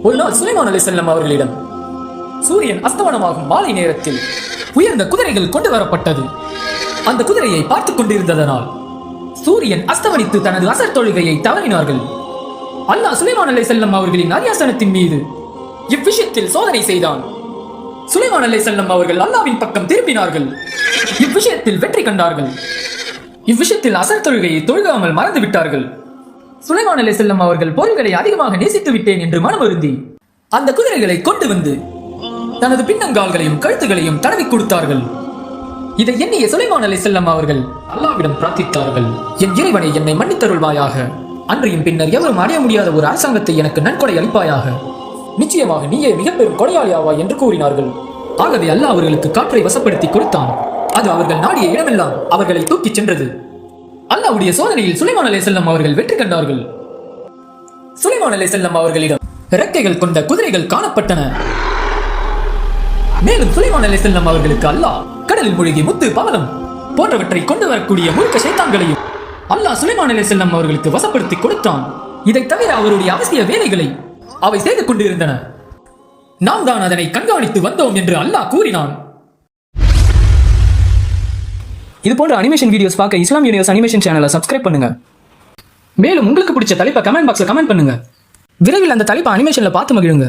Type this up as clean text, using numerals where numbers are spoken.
ஒரு நாள் சுலைமான் அலைஹிஸ்ஸலாம் அவர்களிடம் சூரியன் அஸ்தமனமாகும் மாலை நேரத்தில் உயர்ந்த குதிரைகள் கொண்டு வரப்பட்டது. அந்த குதிரையை பார்த்துக் கொண்டிருந்ததனால் சூரியன் அஸ்தமனித்து தனது அசர் தொழுகையை தவறினார்கள். அல்லாஹ் சுலைமான் அலைஹிஸ்ஸலாம் அவர்களின் அரியாசனத்தின் மீது இவ்விஷயத்தில் சோதனை செய்தான். சுலைமான் அலைஹிஸ்ஸலாம் அவர்கள் அல்லாஹ்வின் பக்கம் திரும்பினார்கள். இவ்விஷயத்தில் வெற்றி கண்டார்கள். இவ்விஷயத்தில் அசர் தொழுகையை தொழுகாமல் மறந்து விட்டார்கள். சுலைமான் அலைஹிஸ்ஸலாம் அவர்கள் பொருள்களை அதிகமாக நேசித்து விட்டேன் என்று மனமருந்தி அந்த குதிரைகளை கொண்டு வந்து தனது பின்னங்கால்களையும் கழுத்துகளையும் தடவி கொடுத்தார்கள். இதை எண்ணிய சுலைமான் அலைஹிஸ்ஸலாம் அவர்கள் அல்லாஹ்விடம் பிரார்த்தித்தார்கள், என் இறைவனை என்னை மன்னித்தருள்வாயாக. அன்றையும் பின்னர் எவரும் அடைய முடியாத ஒரு அரசாங்கத்தை எனக்கு நன்கொடை அளிப்பாயாக. நிச்சயமாக நீயே மிக பெரும் கொடையாளியாவா என்று கூறினார்கள். ஆகவே அல்லாஹ் அவர்களுக்கு காற்றை வசப்படுத்தி கொடுத்தான். அது அவர்கள் நாடிய இடமெல்லாம் அவர்களை தூக்கிச் சென்றது. அல்லாஹ்வுடைய சோதனையில் சுலைமான் அலைஹிஸ்ஸலாம் அவர்கள் வெற்றி கண்டார்கள். சுலைமான் அலைஹிஸ்ஸலாம் அவர்களிடம் இறக்கைகள் கொண்ட குதிரைகள் காணப்பட்டன. மேலும் சுலைமான் அலைஹிஸ்ஸலாம் அவர்களுக்கு அல்லாஹ் கடலில் மூழ்கி முத்து பவளம் போன்றவற்றை கொண்டு வரக்கூடிய மூர்க்க ஷைத்தான்களையும் அல்லாஹ் சுலைமான் அலைஹிஸ்ஸலாம் அவர்களுக்கு வசப்படுத்தி கொடுத்தான். இதை தவிர அவருடைய அவசிய வேலைகளை அவை செய்து கொண்டிருந்தன. நாம் தான் அதனை கண்காணித்து வந்தோம் என்று அல்லாஹ் கூறினான். இது போன்ற அனிமேஷன் வீடியோஸ் பார்க்க இஸ்லாம் யூனிவர்ஸ் அனிமேஷன் சேனலை சப்ஸ்கிரைப் பண்ணுங்க. மேலும் உங்களுக்கு பிடிச்ச தலைப்பை கமெண்ட் பாக்ஸ்ல கமெண்ட் பண்ணுங்க. விரைவில் அந்த தலைப்பை அனிமேஷன்ல பார்த்து மகிழுங்க.